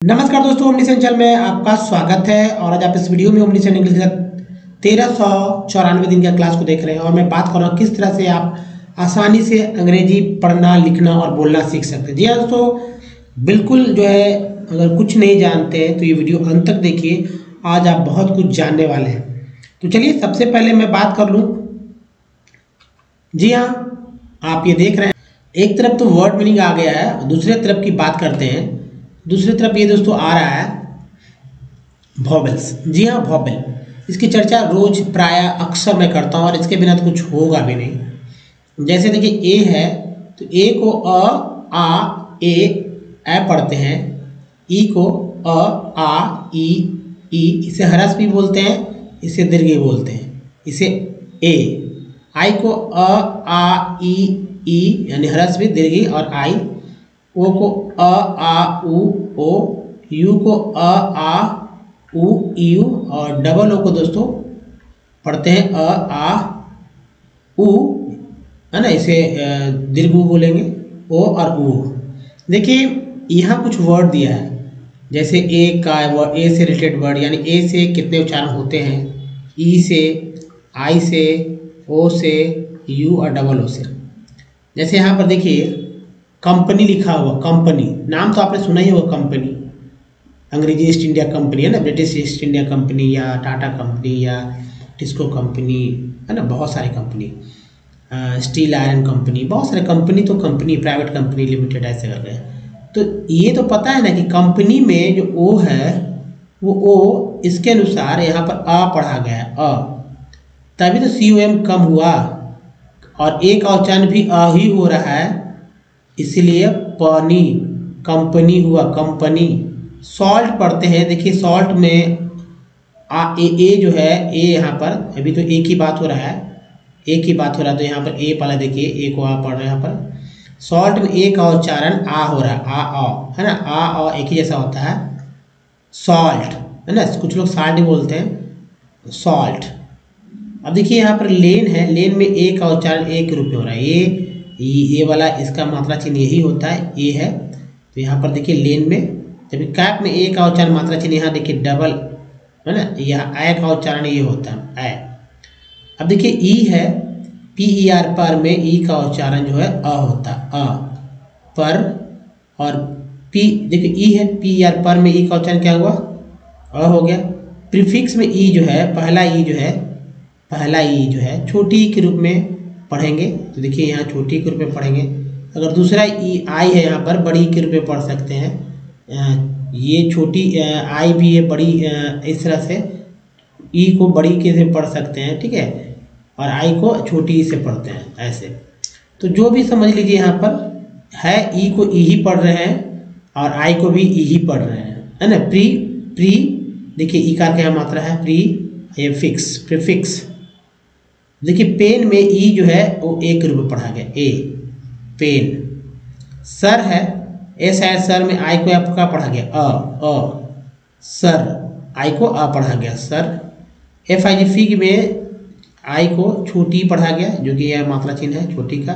नमस्कार दोस्तों, ओमनीसेन चैनल में आपका स्वागत है। और आज आप इस वीडियो में ओमनीसेन इंग्लिश का 1394 दिन का क्लास को देख रहे हैं और मैं बात कर रहा हूँ किस तरह से आप आसानी से अंग्रेजी पढ़ना, लिखना और बोलना सीख सकते हैं। जी हाँ दोस्तों, बिल्कुल जो है, अगर कुछ नहीं जानते हैं तो ये वीडियो अंत तक देखिए, आज आप बहुत कुछ जानने वाले हैं। तो चलिए सबसे पहले मैं बात कर लूँ। जी हाँ, आप ये देख रहे हैं, एक तरफ तो वर्ड मीनिंग आ गया है, दूसरे तरफ की बात करते हैं। दूसरी तरफ ये दोस्तों आ रहा है वॉवेल्स। जी हाँ, वॉवेल, इसकी चर्चा रोज प्राय अक्सर मैं करता हूँ और इसके बिना तो कुछ होगा भी नहीं। जैसे देखिए, ए है तो ए को आ ए पढ़ते हैं। ई को आ ई, इसे ह्रस्व भी बोलते हैं, इसे दीर्घ बोलते हैं, इसे ए। आई को आ ई यानी ह्रस्व दीर्घ और आई। ओ को आ उ ओ। यू को आ उ यू और डबल ओ को दोस्तों पढ़ते हैं आ उ, है ना, इसे दीर्घ बोलेंगे, ओ और उ। देखिए यहाँ कुछ वर्ड दिया है, जैसे ए का वर्ड, ए से रिलेटेड वर्ड, यानी ए से कितने उच्चारण होते हैं, ई से, आई से, ओ से, यू और डबल ओ से। जैसे यहाँ पर देखिए कंपनी लिखा हुआ, कंपनी नाम तो आपने सुना ही होगा, कंपनी अंग्रेजी ईस्ट इंडिया कंपनी है ना, ब्रिटिश ईस्ट इंडिया कंपनी या टाटा कंपनी या टिस्को कंपनी, है ना, बहुत सारी कंपनी, स्टील आयरन कंपनी, बहुत सारे कंपनी। तो कंपनी, प्राइवेट कंपनी, लिमिटेड, ऐसे कर गए। तो ये तो पता है ना कि कंपनी में जो ओ है वो ओ, इसके अनुसार यहाँ पर आ पढ़ा गया है, अ, तभी तो COM कम हुआ और एक उच्चारण भी अ ही हो रहा है, इसलिए पानी, कंपनी हुआ कंपनी। सॉल्ट पढ़ते हैं, देखिए सॉल्ट में ए जो है, ए यहाँ पर अभी तो एक ही बात हो रहा है, एक ही बात हो रहा है, तो यहाँ पर ए पहले देखिए, ए को आ पढ़ रहे हैं यहाँ पर। सॉल्ट में ए का उच्चारण आ हो रहा है, आ है ना, आ एक ही जैसा होता है, सॉल्ट, है ना, कुछ लोग साल्ट ही बोलते हैं, सॉल्ट। अब देखिए यहाँ पर लेन है, लेन में ए का उच्चारण एक रूप में हो रहा है, ये वाला, इसका मात्रा चिन्ह यही होता है, ए है। तो यहाँ पर देखिए लेन में, जब कैप में ए का उच्चारण मात्रा चिन्ह, यहाँ देखिए डबल, है ना, यहाँ ए का उच्चारण ये होता है, ए। अब देखिए ई है, PER पर में ई का उच्चारण जो है अ होता है, अ पर। और पी, देखिए ई है, PER पर में ई का उच्चारण क्या हुआ, अ हो गया। प्रीफिक्स में ई जो है, पहला ई जो है छोटी ई के रूप में पढ़ेंगे, तो देखिए यहाँ छोटी के रूप में पढ़ेंगे। अगर दूसरा ई आई है, यहाँ पर बड़ी के रूप में पढ़ सकते हैं। ये छोटी आई भी है, बड़ी, इस तरह से ई को बड़ी के से पढ़ सकते हैं, ठीक है, और आई को छोटी ई से पढ़ते हैं, ऐसे। तो जो भी समझ लीजिए, यहाँ पर है ई को ई ही पढ़ रहे हैं और आई को भी ई ही पढ़ रहे हैं, है ना। प्री देखिए ई का क्या मात्रा है, प्री, ये फिक्स, प्रीफिक्स। देखिए पेन में ई जो है वो एक रूप में पढ़ा गया, ए, पेन। सर है, एस है, सर में आई को आपका पढ़ा गया, अ, सर, आई को आ पढ़ा गया, सर। FIG फिग में आई को छोटी पढ़ा गया, जो कि यह मात्रा चिन्ह है छोटी का।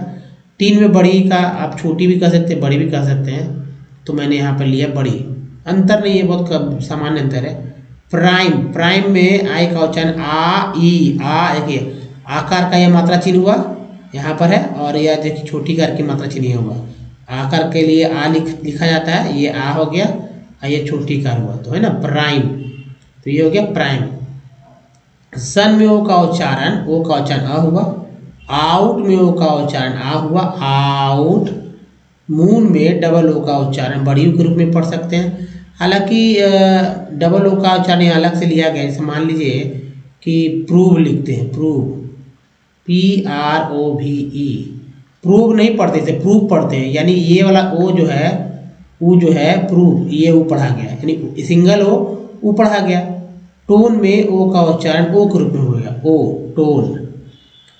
टीन में बड़ी का आप छोटी भी कह सकते हैं, बड़ी भी कह सकते हैं, तो मैंने यहाँ पर लिया बड़ी। अंतर नहीं है, बहुत सामान्य अंतर है। प्राइम में आई का उच्चारण आ ई, आ, देखिए आकार का यह मात्रा चिन्ह हुआ यहाँ पर है, और यह देखिए छोटी कार की मात्रा चिन्ह हुआ। आकार के लिए आ लिखा जाता है, ये आ हो गया और ये छोटी कार हुआ, तो है ना प्राइम, तो ये हो गया प्राइम। सन में ओ का उच्चारण अ हुआ। आउट में ओ का उच्चारण आ हुआ, आउट। मून में डबल ओ का उच्चारण बड़ी के रूप में पढ़ सकते हैं। हालांकि डबल ओ का उच्चारण अलग से लिया गया, जैसे मान लीजिए कि प्रूव लिखते हैं, प्रूव, PROVE, प्रूव नहीं पढ़ते, इसे प्रूव पढ़ते हैं, यानी ये वाला ओ जो है, वो जो है प्रूव, ये ओ पढ़ा गया, यानी सिंगल ओ पढ़ा गया। टोन में ओ का उच्चारण ओ के रूप में हो गया, ओ, टोन।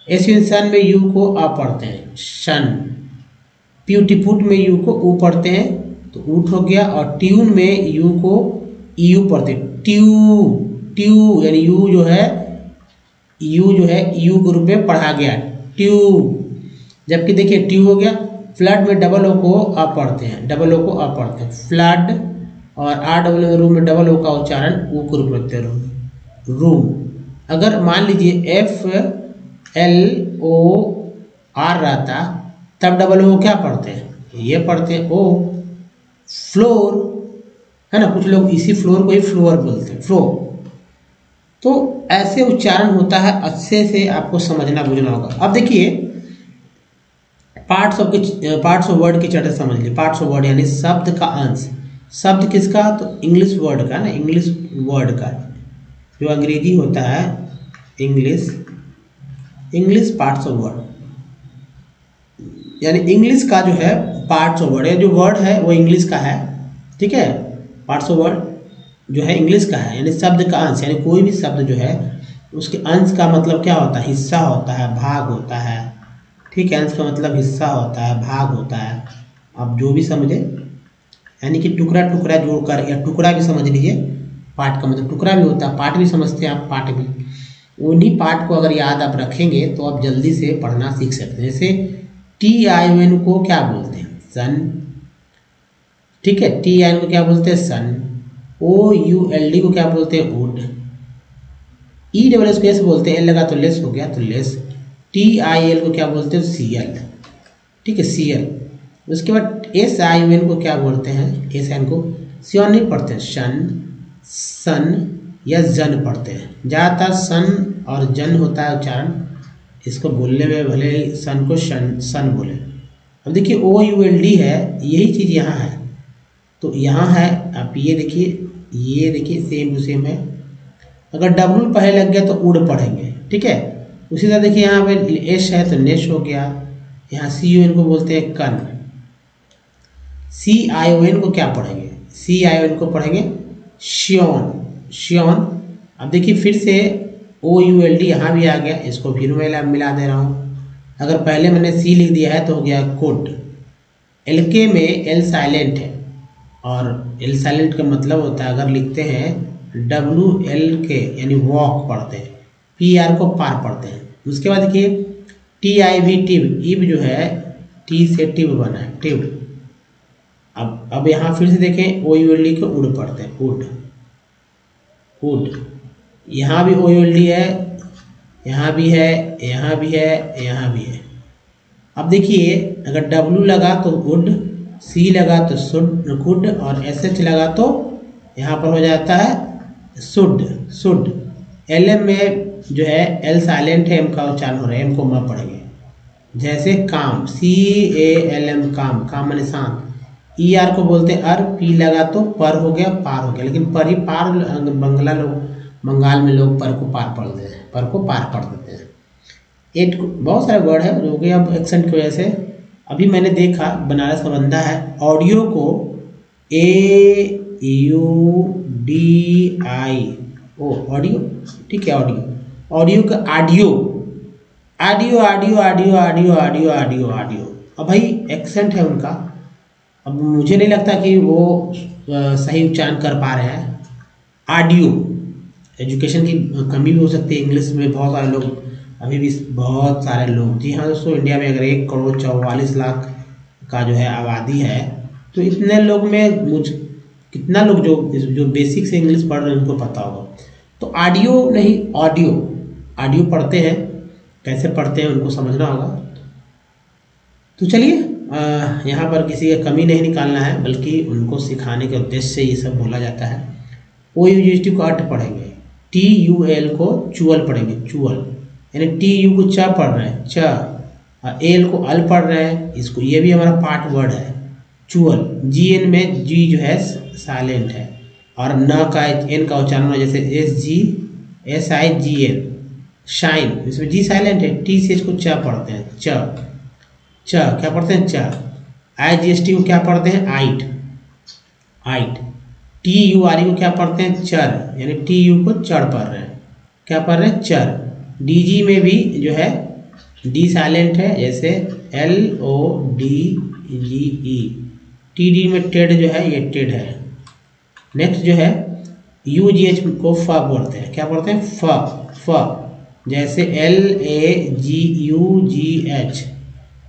सन में यू को आ पढ़ते हैं, शन। ब्यूटीफुट में यू को ऊ पढ़ते हैं, तो ऊट हो गया। और ट्यून में यू को यू पढ़ते हैं, ट्यू, यानी यू जो है यू के रूप में पढ़ा गया, ट्यूब। जबकि देखिए ट्यू हो गया। फ्लड में डबल ओ को अ पढ़ते हैं, डबल ओ को अ पढ़ते हैं, फ्लड, और RWL रूम में डबल ओ का उच्चारण ऊ के रूप में रखते हैं, रूम। अगर मान लीजिए FLOR रहता तब डबल ओ क्या पढ़ते हैं, ये पढ़ते हैं ओ, फ्लोर, है ना। कुछ लोग इसी फ्लोर को ही फ्लोर बोलते हैं, फ्लोर। तो ऐसे उच्चारण होता है, अच्छे से आपको समझना बुझना होगा। अब देखिए पार्ट्स ऑफ वर्ड की चर्चा समझ ली। पार्ट्स ऑफ वर्ड यानी शब्द का अंश। शब्द किसका, तो इंग्लिश वर्ड का ना, इंग्लिश वर्ड का जो अंग्रेजी होता है, इंग्लिश पार्ट्स ऑफ वर्ड यानी इंग्लिश का जो है पार्ट्स ऑफ वर्ड, जो वर्ड है वो इंग्लिश का है, ठीक है। पार्ट्स ऑफ वर्ड जो है इंग्लिश का है, यानी शब्द का अंश, यानी कोई भी शब्द जो है उसके अंश का मतलब क्या होता है, हिस्सा होता है, भाग होता है, ठीक है। अंश का मतलब हिस्सा होता है, भाग होता है, आप जो भी समझे, यानी कि टुकड़ा टुकड़ा जोड़कर, या टुकड़ा भी समझ लीजिए। पार्ट का मतलब टुकड़ा भी होता है, पार्ट भी समझते हैं आप, पार्ट भी। उन्हीं पार्ट को अगर याद आप रखेंगे तो आप जल्दी से पढ़ना सीख सकते हैं। जैसे TION को क्या बोलते हैं, सन, ठीक है। TION को क्या बोलते हैं, सन। OULD को क्या बोलते हैं, वुड। EWS को ऐसे बोलते हैं, एल लगा तो लेस हो गया, तो लेस। TIL को क्या बोलते हैं, CL, ठीक है, CL। उसके बाद SION को क्या बोलते हैं, SION को सियोन नहीं पढ़ते हैं, शन, सन या जन पढ़ते हैं। ज़्यादातर सन और जन होता है उच्चारण, इसको बोलने में भले ही सन को सन बोले। अब देखिए OULD है, यही चीज़ यहाँ है, तो यहाँ है, आप ये देखिए सेम टू सेम है। अगर W पहले लग गया तो उड़ पढ़ेंगे, ठीक है। उसी तरह देखिए यहाँ पे एस है तो नेश हो गया। यहाँ CON को बोलते हैं कन। CION को क्या पढ़ेंगे, CION को पढ़ेंगे श्योन, श्योन। अब देखिए फिर से OULD यहाँ भी आ गया, इसको फिर मैं मिला दे रहा हूँ। अगर पहले मैंने C लिख दिया है तो हो गया कोड। LK में L साइलेंट है, और L साइलेंट का मतलब होता है, अगर लिखते हैं WLK यानी वॉक पढ़ते हैं, PR को पार पढ़ते हैं। उसके बाद देखिए TIV टिब, इब जो है T से टिब बना है, टिब। अब यहाँ फिर से देखें OULD को उड़ पढ़ते हैं, उड, उड। यहाँ भी OULD है, यहाँ भी है, यहाँ भी है, यहाँ भी है। अब देखिए अगर W लगा तो वुड, C लगा तो शुड, कुड, और SH लगा तो यहाँ पर हो जाता है शुड, शुड। LM में जो है L साइलेंट है, M का उच्चारण हो रहा है, M को म पढ़ेंगे। जैसे काम, CALM, काम, काम माने शांत। ER को बोलते हैं अर, P लगा तो पर हो गया, पार हो गया। लेकिन पर ही पार, बंगाल में लोग पर को पार पढ़ देते हैं, पर को पार पढ़ देते हैं। एट बहुत सारे वर्ड है जो कि अब एक्सेंट की वजह से, अभी मैंने देखा बनारस का बंदा है, ऑडियो को AUDIO, ऑडियो, ठीक है, ऑडियो, ऑडियो का audio, audio, audio, audio, audio, audio, audio, audio. अब भाई एक्सेंट है उनका, अब मुझे नहीं लगता कि वो सही उच्चारण कर पा रहे हैं। ऑडियो, एजुकेशन की कमी भी हो सकती है, इंग्लिश में बहुत सारे लोग, अभी भी बहुत सारे लोग, जी हाँ दोस्तों, इंडिया में अगर 1,44,00,000 का जो है आबादी है, तो इतने लोग में कितना लोग जो बेसिक से इंग्लिश पढ़ रहे हैं उनको पता होगा। तो ऑडियो नहीं, ऑडियो, ऑडियो पढ़ते हैं, कैसे पढ़ते हैं उनको समझना होगा। तो चलिए यहाँ पर किसी का कमी नहीं निकालना है, बल्कि उनको सिखाने के उद्देश्य से ये सब बोला जाता है। OUGST को अट पढ़ेंगे, TUL को चुअल पढ़ेंगे, चुअल, यानी TU को च पढ़ रहे हैं, च, एल को अल पढ़ रहे हैं, इसको, ये भी हमारा पार्ट वर्ड है, चुअल। GN में G जो है साइलेंट है, और न का N का उच्चारण जैसे SGSIGN, शाइन, इसमें G साइलेंट है। T से इसको च पढ़ते हैं, च, च क्या पढ़ते हैं, च। IGST को क्या पढ़ते हैं, आइट, आइट। TURE को क्या पढ़ते हैं, चर, यानी TU को चढ़ पढ़ रहे हैं, क्या पढ़ रहे हैं, चर। DG में भी जो है D साइलेंट है, जैसे LODGE। TD में टेड जो है ये टेड है। नेक्स्ट जो है UGH को फ बोलते हैं, क्या बोलते हैं, फ, फ, जैसे LAGUGH,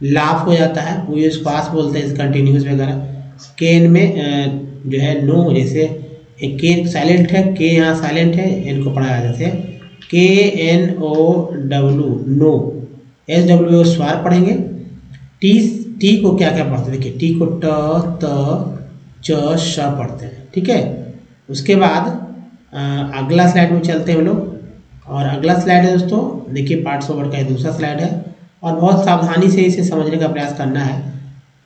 लाफ हो जाता है, वो इसको पास बोलते हैं, कंटिन्यूस वगैरह। केन में जो है नो, जैसे एक के साइलेंट है, के यहाँ साइलेंट है, इनको पढ़ा जैसे KNOW नो, SW स्वर पढ़ेंगे। टी को क्या क्या पढ़ते हैं, देखिए टी को ट त च श पढ़ते हैं, ठीक है। उसके बाद अगला स्लाइड में चलते हैं हम लोग, और अगला स्लाइड है दोस्तों, देखिए पार्ट्स ऑफ वर्ड का दूसरा स्लाइड है, और बहुत सावधानी से इसे समझने का प्रयास करना है।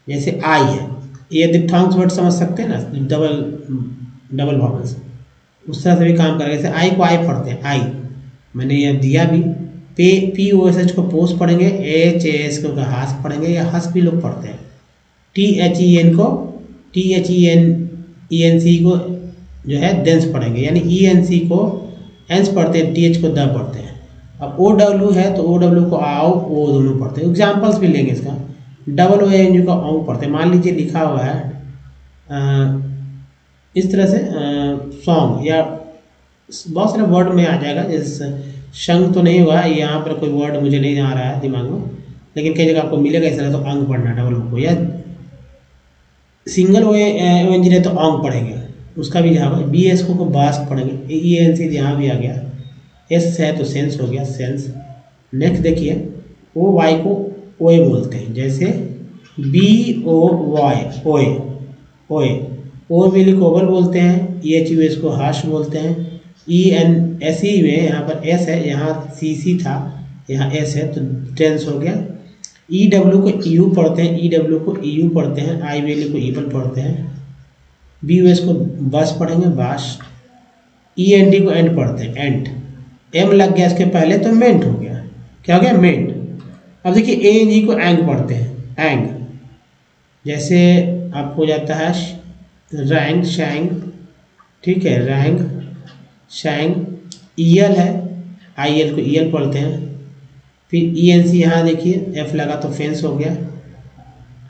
जैसे आई है, ये दिप्थांस वर्ड समझ सकते हैं ना, डबल वॉवल्स, उस तरह से भी काम करेगा। जैसे आई को आई पढ़ते हैं, आई मैंने ये दिया भी, POSH को पोस पढ़ेंगे, HAS को हास पढ़ेंगे, या हस भी लोग पढ़ते हैं। THEN को THENC को जो है डेंस पढ़ेंगे, यानी ENC को एंस पढ़ते हैं, TH को द पढ़ते हैं। अब OW है तो OW को आओ ओ दोनों पढ़ते हैं। एग्जाम्पल्स भी लेंगे इसका, डबल ONG को औ पढ़ते हैं। मान लीजिए लिखा हुआ है इस तरह से सॉन्ग, या बहुत सारे वर्ड में आ जाएगा, जैसे शंग तो नहीं हुआ, यहाँ पर कोई वर्ड मुझे नहीं आ रहा है दिमाग में, लेकिन कई जगह आपको मिलेगा इस तरह, तो अंग पढ़ना डबल ओ को, या सिंगल ONG रहे तो अंग पढ़ेंगे, उसका भी जहाँ BS को बास पढ़ेंगे, ENC जहाँ भी आ गया, S है तो सेंस हो गया, सेंस। नेक्स्ट देखिए OY को ओए बोलते हैं, जैसे BOY ओए, ओए ओबिलिक ओवल बोलते हैं, EHUS को हाश बोलते हैं, ENSE में यहाँ पर S है, यहाँ CC था, यहाँ S है तो टेंस हो गया। EW को EU पढ़ते हैं, EW को EU पढ़ते हैं, IBL को ईबल पढ़ते हैं, BUS को बस पढ़ेंगे, बाश। ENT को एंड पढ़ते हैं, एंट। M लग गया इसके पहले तो मेंट हो गया, क्या हो गया, मेंट। अब देखिए ANG को एंग पढ़ते हैं, एंग, जैसे आपको जाता है रैंग शैंग, ठीक है, रैंग शैंग। EL है, IL को EL पढ़ते हैं। फिर ENC यहाँ देखिए F लगा तो फेंस हो गया।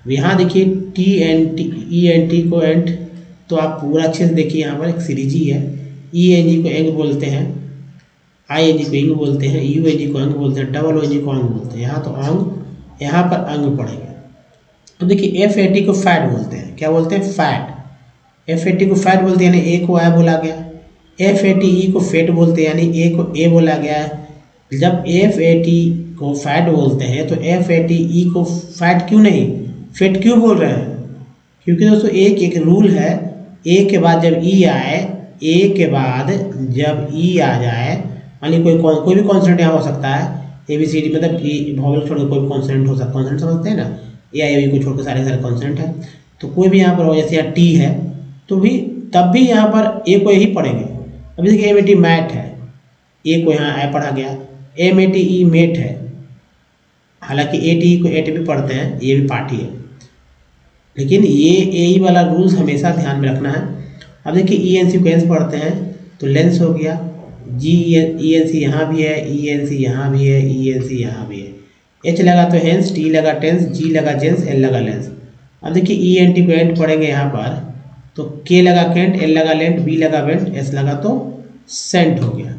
यहाँ देखिए TNT ENT को एंट, तो आप पूरा अच्छे से देखिए, यहाँ पर एक सीरीज ही है। ENG को एंग बोलते हैं, ING को इंग बोलते हैं, UNG को अंग बोलते हैं, डबल ONG को अंग बोलते हैं। यहाँ तो अंग, यहाँ पर अंग पढ़ेंगे। तो देखिए FAT को फैट बोलते हैं, क्या बोलते हैं, फैट। FAT को फैट बोलते हैं, यानी A को I बोला गया। FATE को फेट बोलते हैं, यानी A को A बोला गया है। जब FAT को फैट बोलते हैं तो FATE को फैट क्यों नहीं, फेट क्यों बोल रहे हैं, क्योंकि दोस्तों एक रूल है, A के बाद जब E आए, A के बाद जब E आ जाए, मान लीजिए कोई भी कॉन्सेंट यहाँ हो सकता है, ABCD मतलब वॉवल छोड़ कोई भी कॉन्सेंट हो सकता है, कॉन्सेंट समझते हैं ना, AIOU को छोड़कर सारे कॉन्सेंट है, तो कोई भी यहाँ पर हो, जैसे यहाँ T है तो भी तब भी यहाँ पर A को ही पढ़ेंगे। अभी देखिए MAT मैट है, A को यहाँ I पढ़ा गया, MATE मेट है, हालांकि ATE को एट भी पढ़ते हैं, ये भी पार्ट ही है, लेकिन ये AE वाला रूल्स हमेशा ध्यान में रखना है। अब देखिए ENC को एंस पढ़ते हैं तो लेंस हो गया, ENC यहाँ भी है, ENC यहाँ भी है, ENC यहाँ भी है। H लगा तो हेंस, T लगा टेंस, G लगा जेंस, L लगा लेंस। अब देखिए ENT को एंट पढ़ेंगे यहाँ पर, तो K लगा केंट, L लगा लेंट, B लगा वेंट, S लगा तो सेंट हो गया।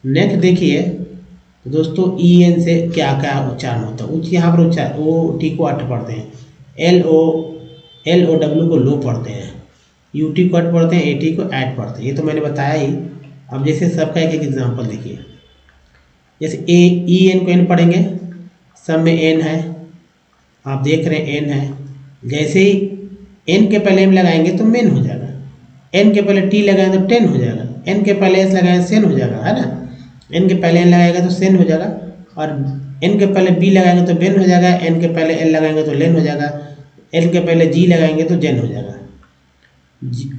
नेक्स्ट देखिए तो दोस्तों EN से क्या क्या उच्चारण होता है, यहाँ पर उच्चारण OT को अट पढ़ते हैं, LOW को लो पढ़ते हैं, UT को अट पढ़ते हैं, AT को ऐट पढ़ते हैं, ये तो मैंने बताया ही। अब जैसे सबका एक एक एग्जाम्पल देखिए, जैसे EN को एन पढ़ेंगे, सब में एन है, आप देख रहे हैं एन है, जैसे ही एन के पहले एम लगाएंगे तो मेन हो जाएगा, एन के पहले टी लगाएंगे तो टेन हो जाएगा, एन के पहले एस लगाएंगे सेन हो जाएगा, है ना, एन के पहले एन लगाएगा तो सेन हो जाएगा, और एन के पहले बी लगाएंगे तो बेन हो जाएगा, एन के पहले एल लगाएंगे तो लेन हो जाएगा, एल के पहले जी लगाएंगे तो जेन हो जाएगा।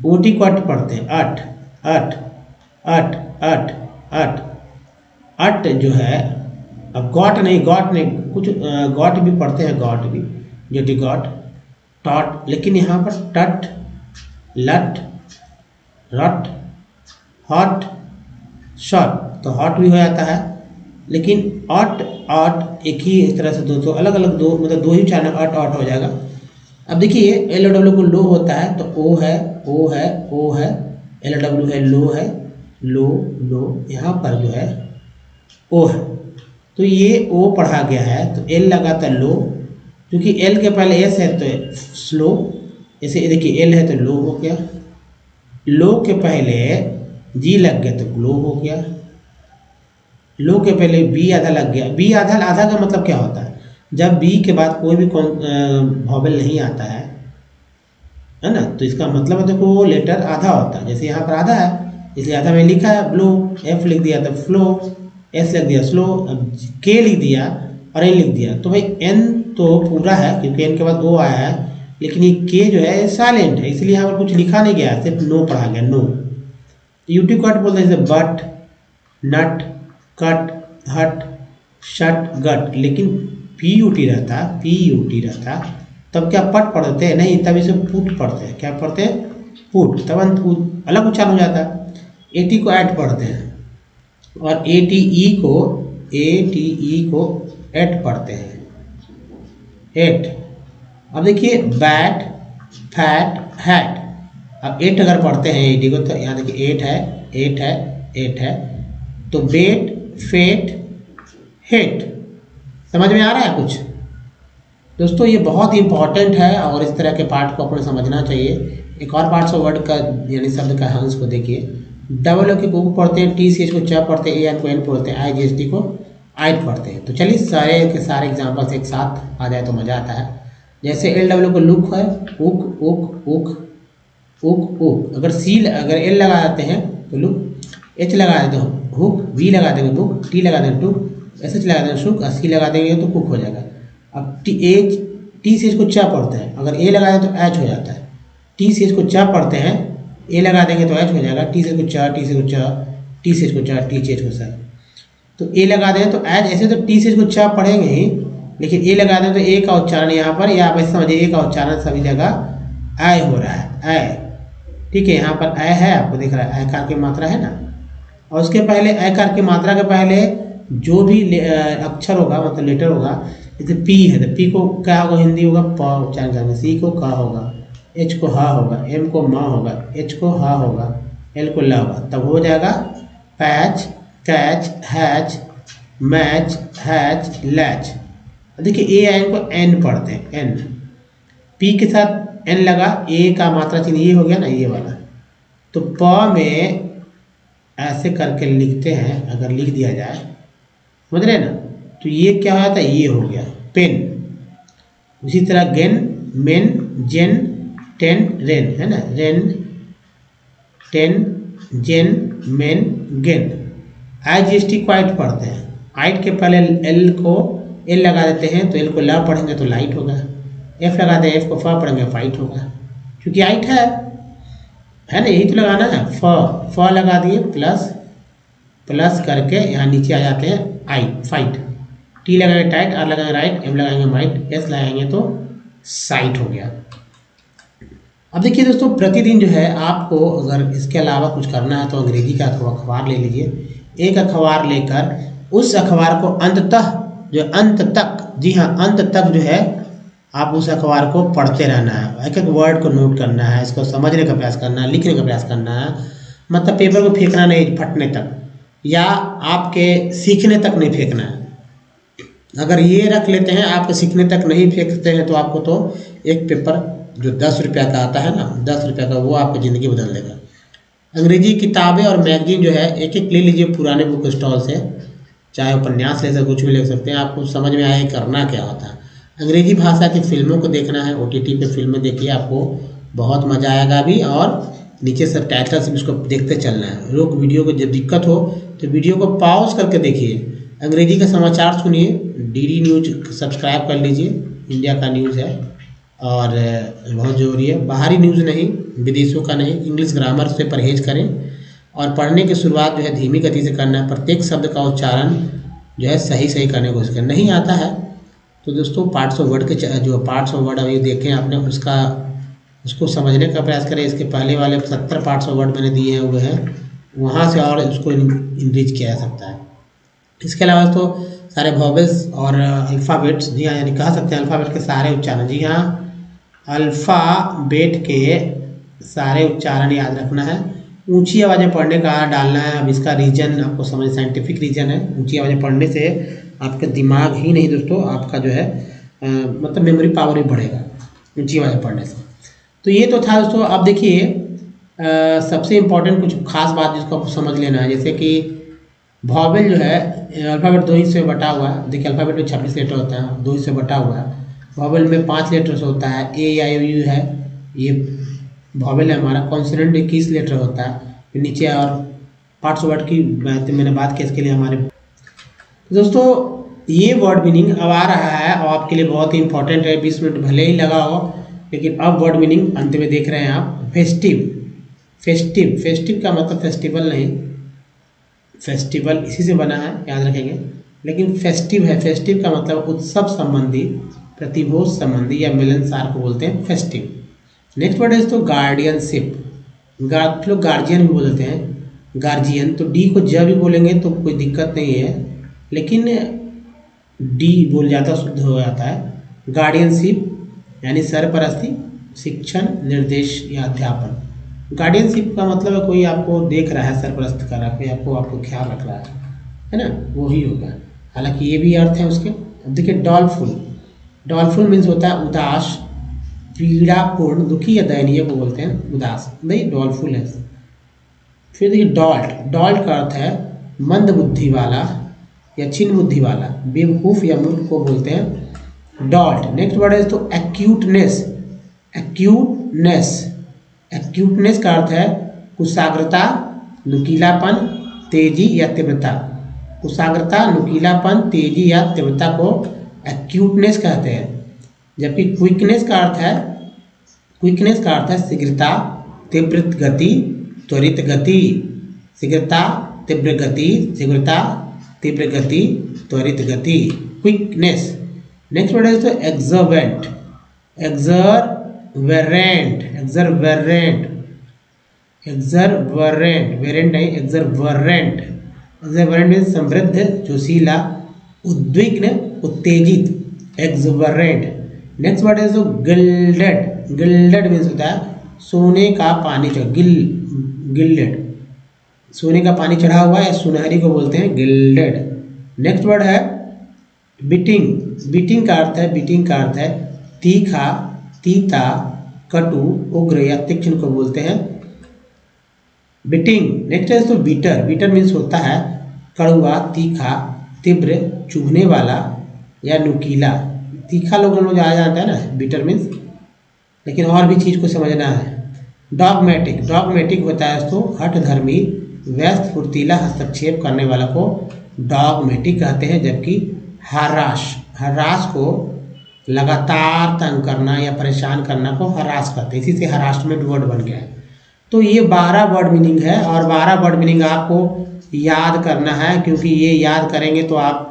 OT को अट पढ़ते हैं, अट अट अट अट अट अट जो है, अब गॉट नहीं कुछ गॉट भी पढ़ते हैं, गॉट भी, जो टी गॉट टॉट, लेकिन यहाँ पर टट लट रट हॉट शॉट, तो हॉट भी हो जाता है, लेकिन अट अट एक ही तरह से दो अलग अलग मतलब दो ही उच्चारण अट अट हो जाएगा। अब देखिए LOW को लो होता है तो ओ है ओ है ओ है, LOW है लो है लो लो, यहाँ पर जो है ओ है, तो ये ओ पढ़ा गया है, तो L लगा था लो, क्योंकि L के पहले S है तो स्लो, जैसे देखिए L है तो लो हो गया, लो के पहले जी लग गया तो ग्लो हो गया। लो के पहले बी आधा लग गया। बी आधा, आधा का मतलब क्या होता है? जब बी के बाद कोई भी वॉवेल नहीं आता है ना, तो इसका मतलब है देखो वो लेटर आधा होता है। जैसे यहाँ पर आधा है इसलिए आधा में लिखा है ब्लो, एफ लिख दिया तो फ्लो, एस लिख दिया स्लो, अब के लिख दिया और एन लिख दिया। तो भाई एन तो पूरा है क्योंकि एन के बाद ओ आया है, लेकिन ये के जो है साइलेंट है, इसलिए यहाँ पर कुछ लिखा नहीं गया, सिर्फ नो पढ़ा गया, नो। यूटी कट बोलते हैं जैसे बट, नट, कट, हट, शट, गट, लेकिन पी यूटी रहता तब क्या पट पढ़ते हैं? नहीं, तब इसे पुट पढ़ते हैं। क्या पढ़ते हैं? पुट, तब अलग उच्चारण हो जाता है। एटी को ऐड पढ़ते हैं और एटीई को एट पढ़ते हैं, एट। अब देखिए बैट, फैट, हैट। अब एट अगर पढ़ते हैं एटी को तो यहाँ देखिए एट है तो बेट, फेट, हेट। समझ में आ रहा है कुछ? दोस्तों ये बहुत ही इंपॉर्टेंट है और इस तरह के पार्ट को अपने समझना चाहिए। एक और पार्ट्स ऑफ वर्ड का यानी शब्द का हंस को देखिए। डबल ओ के को पढ़ते हैं, टी सी एच को च पढ़ते हैं, ए एन को एन पढ़ते हैं, आई जी एस टी को आइट पढ़ते हैं। तो चलिए सारे के सारे एग्जाम्पल्स एक साथ आ जाए तो मज़ा आता है। जैसे एल डब्ल्यू को लुक है, उक उक उक उक उक। अगर एल लगा देते हैं तो लुक, एच लगा देते हैं हुक, वी लगा देंगे बुक, टी लगा देंगे टुक, एस एच लगा देंगे शुक, सी लगा देंगे तो कुक हो जाएगा। अब टी सी एच को चा पढ़ते हैं, अगर ए लगा दें तो एच हो जाता है। टी सी एच को चा पढ़ते हैं, ए लगा देंगे तो एच हो जाएगा। टी सी एच को चा, टी सी एच को चा, टी सी एच को चा, टी सी एच को सा। तो ए लगा दें तो एच, ऐसे तो टी सी एच को चा पढ़ेंगे ही, लेकिन ए लगा दें तो ए का उच्चारण यहाँ पर, या आप ऐसे समझिए ए का उच्चारण सभी जगह आय हो रहा है, आय। ठीक है, यहाँ पर आय है, आपको दिख रहा है आयकार की मात्रा है ना। और उसके पहले आयकार की मात्रा के पहले जो भी अक्षर होगा मतलब लेटर होगा, जैसे पी है तो पी को क्या होगा? हिंदी होगा प उच्चारण करेंगे, सी को का होगा, एच को हा होगा, एम को मा होगा, एच को हा होगा, एल को ला होगा। तब हो जाएगा patch, catch, hatch, match, hatch, latch. देखिए ए एन को एन पढ़ते हैं, एन। पी के साथ एन लगा, ए का मात्रा चिन्ह ये हो गया ना, ये वाला। तो प में ऐसे करके लिखते हैं, अगर लिख दिया जाए, समझ रहे ना, तो ये क्या हो जाता है? ये हो गया पेन। उसी तरह गेन, मेन, जेन, टेन, रेन, है ना, रेन, टेन, जेन, मेन, गेन। आई जी एस टी को आइट पढ़ते हैं। आइट के पहले एल को एल लगा देते हैं तो एल को ला पढ़ेंगे तो लाइट होगा। एफ लगाते हैं, एफ को फा पढ़ेंगे फाइट होगा, क्योंकि आइट है ना, यही तो लगाना है। फ लगा दिए, प्लस करके यहाँ नीचे आ जाते हैं आई, फाइट। टी लगाएंगे टाइट, आर लगाएंगे राइट, एम लगाएंगे माइट, एस लगाएंगे तो साइट हो गया। अब देखिए दोस्तों, प्रतिदिन जो है आपको अगर इसके अलावा कुछ करना है तो अंग्रेजी का अखबार ले लीजिए। एक अखबार लेकर उस अखबार को अंत तक, जी हाँ अंत तक जो है आप उस अखबार को पढ़ते रहना है। एक एक वर्ड को नोट करना है, इसको समझने का प्रयास करना है, लिखने का प्रयास करना है। मतलब पेपर को फेंकना नहीं फटने तक, या आपके सीखने तक नहीं फेंकना है। अगर ये रख लेते हैं आपके सीखने तक नहीं फेंकते हैं तो आपको तो एक पेपर जो 10 रुपया का आता है ना, 10 रुपया का, वो आपकी ज़िंदगी बदल देगा। अंग्रेजी किताबें और मैगजीन जो है एक एक ले लीजिए पुराने बुक स्टॉल से, चाहे उपन्यास ले सकते, कुछ भी ले सकते हैं, आपको समझ में आए करना क्या होता है। अंग्रेजी भाषा की फिल्मों को देखना है, OTT पे फिल्में देखिए, आपको बहुत मज़ा आएगा भी, और नीचे सब टाइटल से उसको देखते चलना है। लोग वीडियो को जब दिक्कत हो तो वीडियो को पॉज करके देखिए, अंग्रेजी का समाचार सुनिए, DD न्यूज सब्सक्राइब कर लीजिए, इंडिया का न्यूज़ है और बहुत ज़रूरी है। बाहरी न्यूज़ नहीं, विदेशों का नहीं। इंग्लिश ग्रामर से परहेज करें और पढ़ने की शुरुआत जो है धीमी गति से करना है। प्रत्येक शब्द का उच्चारण जो है सही करने की कोशिश करें। नहीं आता है तो दोस्तों पार्ट्स ऑफ वर्ड के जो पार्ट्स ऑफ वर्ड अभी देखें आपने, उसको समझने का प्रयास करें। इसके पहले वाले 70 पार्ट्स ऑफ वर्ड मैंने दिए हैं, वो है वहाँ से और उसको इनरिच किया जा सकता है। इसके अलावा तो सारे वॉवेल्स और अल्फ़ाबेट्स, जी हाँ, यानी कह सकते हैं अल्फ़ाबेट के सारे उच्चारण, जी हाँ, अल्फ़ाबेट के सारे उच्चारण याद रखना है। ऊंची आवाज़ें पढ़ने का डालना है। अब इसका रीज़न आपको समझ, साइंटिफिक रीज़न है। ऊंची आवाज़ें पढ़ने से आपका दिमाग ही नहीं दोस्तों, आपका जो है मतलब मेमोरी पावर भी बढ़ेगा ऊंची आवाज़ें पढ़ने से। तो ये तो था दोस्तों। अब देखिए सबसे इम्पोर्टेंट कुछ खास बात जिसको आपको समझ लेना है, जैसे कि वॉवेल जो है अल्फ़ाबेट दो हिस्से में बटा हुआ है। देखिए अल्फ़ाबेट में 26 लेटर होता है, दो हिस्से बटा हुआ है। वॉवेल में 5 लेटर्स होता है, ए आई ओ यू है, ये वॉवेल है हमारा। कॉन्सोनेंट 21 लेटर होता है। फिर नीचे और पार्ट्स वर्ड की मैंने बात की, इसके लिए हमारे दोस्तों ये वर्ड मीनिंग अब आ रहा है और आपके लिए बहुत ही इंपॉर्टेंट है। 20 मिनट भले ही लगा हो, लेकिन अब वर्ड मीनिंग अंत में देख रहे हैं आप। फेस्टिव, फेस्टिव, फेस्टिव का मतलब फेस्टिवल नहीं, फेस्टिवल इसी से बना है, याद रखेंगे। लेकिन फेस्टिव है, फेस्टिव का मतलब उत्सव संबंधी, प्रतिभोज संबंधी या मिलनसार को बोलते हैं फेस्टिव। नेक्स्ट वर्ड है तो गार्डियनशिप, लोग गार्जियन भी बोलते हैं, गार्जियन। तो डी को ज भी बोलेंगे तो कोई दिक्कत नहीं है, लेकिन डी बोल जाता शुद्ध हो जाता है। गार्डियनशिप यानी सरपरस्ती, शिक्षण, निर्देश या अध्यापन। गार्डियनशिप का मतलब है कोई आपको देख रहा है, सरपरस्त कर रहा है, कोई आपको ख्याल रख रहा है ना, वो ही होगा। हालांकि ये भी अर्थ है उसके। अब देखिए डॉलफुल, डॉलफुल मीन्स होता है उदास, पीड़ापूर्ण, दुखी या दयनीय को बोलते हैं उदास, भाई डॉलफुल है। फिर देखिए डॉल्ट, डॉल्ट का अर्थ है मंद बुद्धि वाला या छिन्न बुद्धि वाला, बेवकूफ़ या मूर्ख को बोलते हैं डॉल्ट। नेक्स्ट वर्ड है तो एक्यूटनेस, एक्यूटनेस, एक्यूटनेस का अर्थ है कुशाग्रता, नुकीलापन, तेजी या तीव्रता। कुशाग्रता, नुकीलापन, तेजी या तीव्रता को एक्यूटनेस कहते हैं। जबकि क्विकनेस का अर्थ है, क्विकनेस का अर्थ है शीघ्रता, तीव्र गति, त्वरित गति। शीघ्रता, तीव्र गति, शीघ्रता, तीव्र गति, त्वरित गति, क्विकनेस। नेक्स्ट वर्ड है तो एक्सर्वेंट, एक्सर्वेरेंट, एक्सर्वेरेंट, एक्सर्वेरेंट, वेरेंट नहीं, एक्सर्वेरेंट। एक्सर्वेरेंट मीन्स समृद्ध, जोशीला, उद्विग्न, उत्तेजित, एक्सर्वेरेंट। नेक्स्ट वर्ड है तो गिल्डेड, गिल्डेड मीन्स होता है सोने का पानी चढ़ा, गिल्डेड, सोने का पानी चढ़ा हुआ या सुनहरी को बोलते हैं गिल्डेड। नेक्स्ट वर्ड है बिटिंग, बिटिंग का अर्थ है, बिटिंग का अर्थ है तीखा, तीता, कटु, उग्र या तीक्ष्ण को बोलते हैं बिटिंग। नेक्स्ट है तो बीटर, बीटर मीन्स होता है कड़वा, तीखा, तीव्र, चुभने वाला या नुकीला। तीखा लोगों में ज़्यादा जानता है ना बीटर मीन्स, लेकिन और भी चीज़ को समझना है। डॉगमेटिक, डॉगमेटिक होता है तो हठधर्मी, व्यस्त, फुर्तीला, हस्तक्षेप करने वाला को डॉगमेटिक कहते हैं। जबकि हराश, हरास को लगातार तंग करना या परेशान करना को हरास कहते हैं, इसी से हरासमेंट वर्ड बन गया है। तो ये 12 वर्ड मीनिंग है और 12 वर्ड मीनिंग आपको याद करना है, क्योंकि ये याद करेंगे तो आप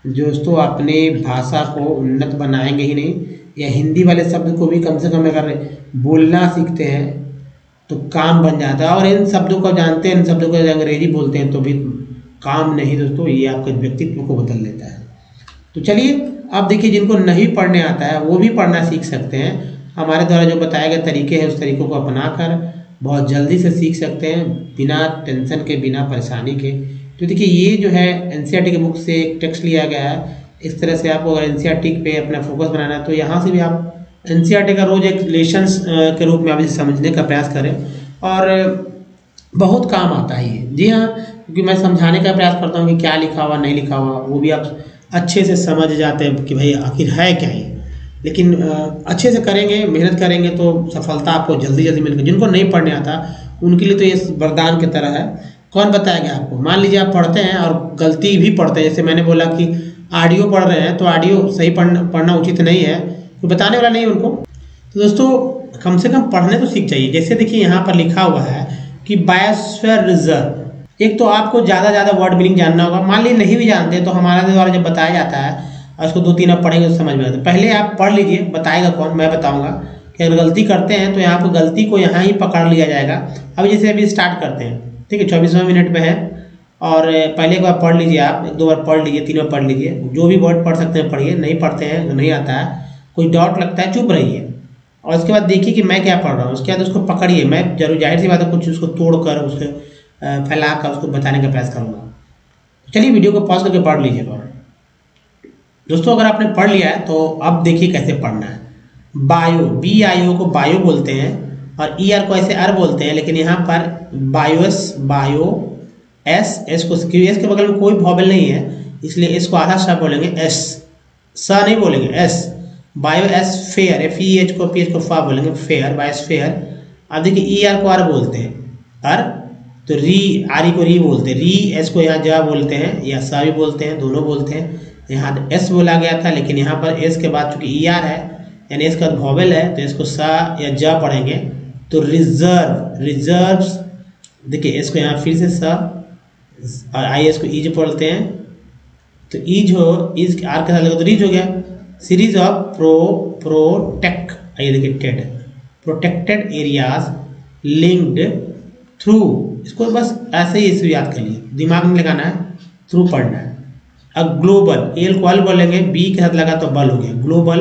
दोस्तों अपने भाषा को उन्नत बनाएंगे ही नहीं, या हिंदी वाले शब्द को भी कम से कम अगर बोलना सीखते हैं तो काम बन जाता है। और इन शब्दों को जानते हैं, इन शब्दों को अंग्रेजी बोलते हैं तो भी काम नहीं दोस्तों, ये आपके व्यक्तित्व को बदल देता है। तो चलिए अब देखिए, जिनको नहीं पढ़ने आता है वो भी पढ़ना सीख सकते हैं। हमारे द्वारा जो बताए गए तरीके हैं उस तरीकों को अपनाकर बहुत जल्दी से सीख सकते हैं, बिना टेंशन के, बिना परेशानी के। तो देखिए ये जो है एनसीईआरटी के बुक से एक टेक्स्ट लिया गया है। इस तरह से आपको अगर एनसीईआरटी पे अपना फोकस बनाना है तो यहाँ से भी आप एनसीईआरटी का रोज एक लेसन्स के रूप में आप इसे समझने का प्रयास करें और बहुत काम आता है ये। जी हाँ, क्योंकि मैं समझाने का प्रयास करता हूँ कि क्या लिखा हुआ नहीं लिखा हुआ, वो भी आप अच्छे से समझ जाते हैं कि भाई आखिर है क्या ये। लेकिन अच्छे से करेंगे, मेहनत करेंगे तो सफलता आपको जल्दी जल्दी मिलेगी। जिनको नहीं पढ़ने आता उनके लिए तो ये वरदान की तरह है। कौन बताएगा आपको? मान लीजिए आप पढ़ते हैं और गलती भी पढ़ते हैं, जैसे मैंने बोला कि ऑडियो पढ़ रहे हैं तो ऑडियो सही पढ़ना उचित नहीं है, तो बताने वाला नहीं है उनको। तो दोस्तों कम से कम पढ़ने तो सीख जाइए। जैसे देखिए यहाँ पर लिखा हुआ है कि बायोस्फीयर रिजर्व, एक तो आपको ज़्यादा वर्ड मीनिंग जानना होगा। मान लीजिए नहीं भी जानते तो हमारे द्वारा जब बताया जाता है और उसको 2-3 आप पढ़ेंगे तो समझ में आता है। पहले आप पढ़ लीजिए, बताएगा कौन, मैं बताऊंगा कि अगर गलती करते हैं तो यहाँ पर गलती को यहाँ ही पकड़ लिया जाएगा। अब जैसे अभी स्टार्ट करते हैं, ठीक है, 24वां मिनट में है और पहले एक बार पढ़ लीजिए, आप 1-2 बार पढ़ लीजिए, 3 बार पढ़ लीजिए, जो भी वर्ड पढ़ सकते हैं पढ़िए, नहीं पढ़ते हैं, नहीं आता है, कोई डाउट लगता है, चुप रहिए और उसके बाद देखिए कि मैं क्या पढ़ रहा हूँ। उसके बाद उसको पकड़िए, मैं जरूर जाहिर सी बात है कुछ उसको तोड़कर उसको फैलाकर उसको बताने का प्रयास करूँगा। चलिए वीडियो को पॉज करके पढ़ लीजिएगा। दोस्तों अगर आपने पढ़ लिया है तो अब देखिए कैसे पढ़ना है। बायो, BIO को बायो बोलते हैं और ER को ऐसे अर बोलते हैं, लेकिन यहाँ पर बायो एस को एस के बगल में कोई वॉवेल नहीं है, इसलिए इसको आधा सा बोलेंगे एस, सा नहीं बोलेंगे S. Bio S fair, FEH को PH को फा बोलेंगे फेयर, बायोस्फेयर। अब देखिए ER को आर बोलते हैं अर, तो री आरी को री बोलते हैं, री एस को यहाँ जा बोलते हैं या सा भी बोलते हैं, दोनों बोलते हैं। यहाँ एस बोला गया था, लेकिन यहाँ पर एस के बाद चूंकि ER है यानी इसका वॉवेल है, तो इसको सा या जा पढ़ेंगे। तो रिजर्व्स, देखिए इसको यहाँ फिर से सा और IS को ईज पढ़ते हैं, तो ईज आर के साथ लगा तो रीज हो गया। सीरीज ऑफ प्रोटेक्ट, आइए देखिए प्रोटेक्टेड एरियाज लिंक्ड थ्रू, इसको बस ऐसे ही इसे याद कर लिए, दिमाग में लगाना है, थ्रू पढ़ना है। अब ग्लोबल, एल को अल बोलेंगे, बी के साथ लगा तो बल हो गया, ग्लोबल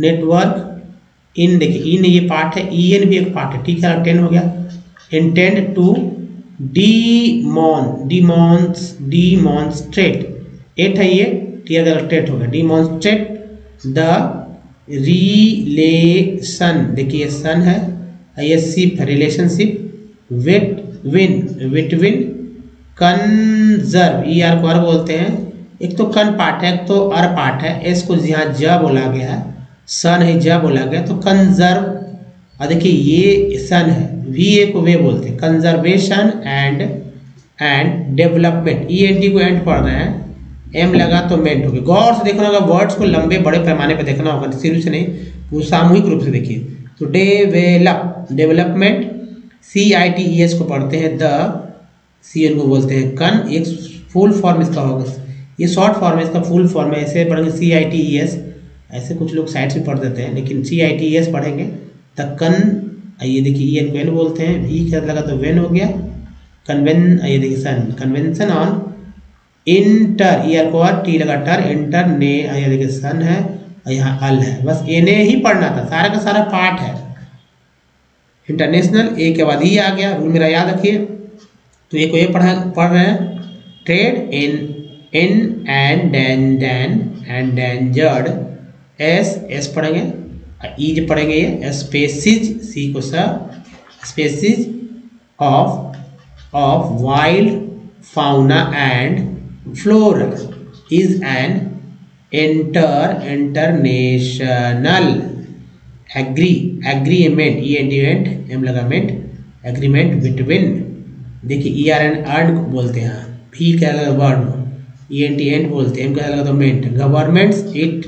नेटवर्क इन, देखिए इन ये पार्ट है, EN भी एक पार्ट है, ठीक है 10 हो गया। इंटेंड टू डिमॉन्स्ट्रेट, 8 है ये, टीयर हो गया, डिमॉन्स्ट्रेट द रिलेशन, देखिए सन है, ये ship relationship, between conserve, ER को अर बोलते हैं, एक तो कन पार्ट है, एक तो अर पार्ट है, एस को यहाँ ज बोला गया है, सन है ज बोला गया, तो कंजर्व। और देखिए ये सन है, VA को वे बोलते हैं, कंजर्वेशन एंड डेवलपमेंट, ENT को एंड पढ़ रहे हैं, M लगा तो मेंट हो गया। गौर से देखना होगा, वर्ड्स को लंबे बड़े पैमाने पर देखना होगा, शुरू से नहीं, वो सामूहिक रूप से देखिए। तो डेवलपमेंट, CITES को पढ़ते हैं, द CN को बोलते हैं कन, एक फुल फॉर्म इसका होगा, ये शॉर्ट फॉर्म है, इसका फुल फॉर्म है, ऐसे पढ़ेंगे CITES, ऐसे कुछ लोग साइड से पढ़ देते हैं, लेकिन CITES पढ़ेंगे। द कन, आइए देखिए EN को एन बोलते हैं, V के साथ लगा तो वेन हो गया। आइए देखिए सन, कन्वेंशन ऑन इंटर, ER को आर, टी लगा टर, इंटर ने, आइए देखिए सन है और यहाँ अल है, बस एने ही पढ़ना था, सारा का सारा पार्ट है। इंटरनेशनल, ए के बाद ही आ गया, रूल मेरा याद रखिए। तो एक को ये पढ़ रहे हैं, ट्रेड इन एंडेंजर्ड, एस पढ़ेंगे, ईज पढ़ेंगे, ये स्पेसीज, सी को सा, species of wild fauna and flora is an international agreement, ENT M लगामेंट, एग्रीमेंट बिटवीन, देखिए ER एंड अर्न बोलते हैं, V क्या लगा वर्ड, ENT एंड बोलते हैं, M क्या लगा तो मेंट, governments it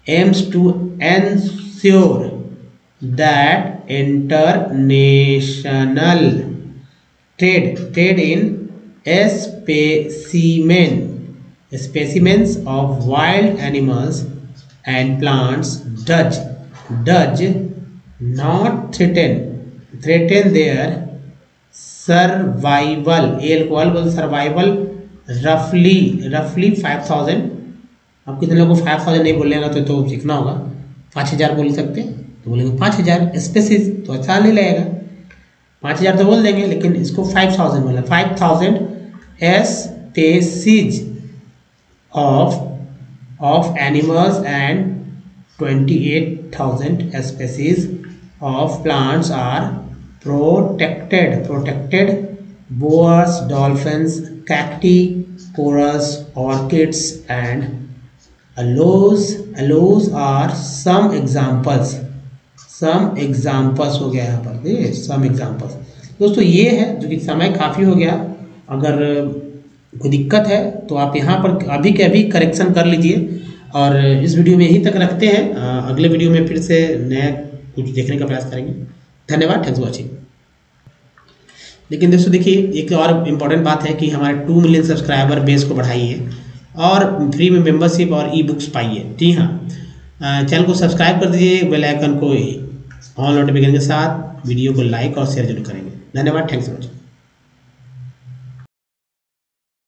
aims to ensure that international trade in specimens of wild animals and plants does not threaten their survival, survival roughly 5,000, अब कितने लोगों को 5,000 नहीं बोलेगा तो सीखना होगा, 5,000 बोल सकते हैं, तो बोलेंगे 5,000 स्पेसीज, तो अच्छा नहीं लगेगा, 5,000 तो बोल देंगे, लेकिन इसको 5,000 बोला, 5,000 species of animals and 28,000 species of plants are protected. Boars, dolphins, cacti, corals, orchids and aloes are some examples हो गया यहाँ पर, some examples। दोस्तों ये है, जो कि समय काफ़ी हो गया, अगर कोई दिक्कत है तो आप यहाँ पर अभी के अभी करेक्शन कर लीजिए, और इस वीडियो में यहीं तक रखते हैं, अगले वीडियो में फिर से नया कुछ देखने का प्रयास करेंगे। धन्यवाद, थैंक्स फॉर वॉचिंग। लेकिन दोस्तों देखिए, एक और इम्पॉर्टेंट बात है कि हमारे 2 मिलियन सब्सक्राइबर बेस को बढ़ाइए और फ्री में मेंबरशिप और ई-बुक्स पाइए। जी हाँ, चैनल को सब्सक्राइब कर दीजिए, बेल आइकन को ऑन नोटिफिकेशन के साथ, वीडियो को लाइक और शेयर जरूर करेंगे। धन्यवाद, थैंक्स फॉर वॉचिंग।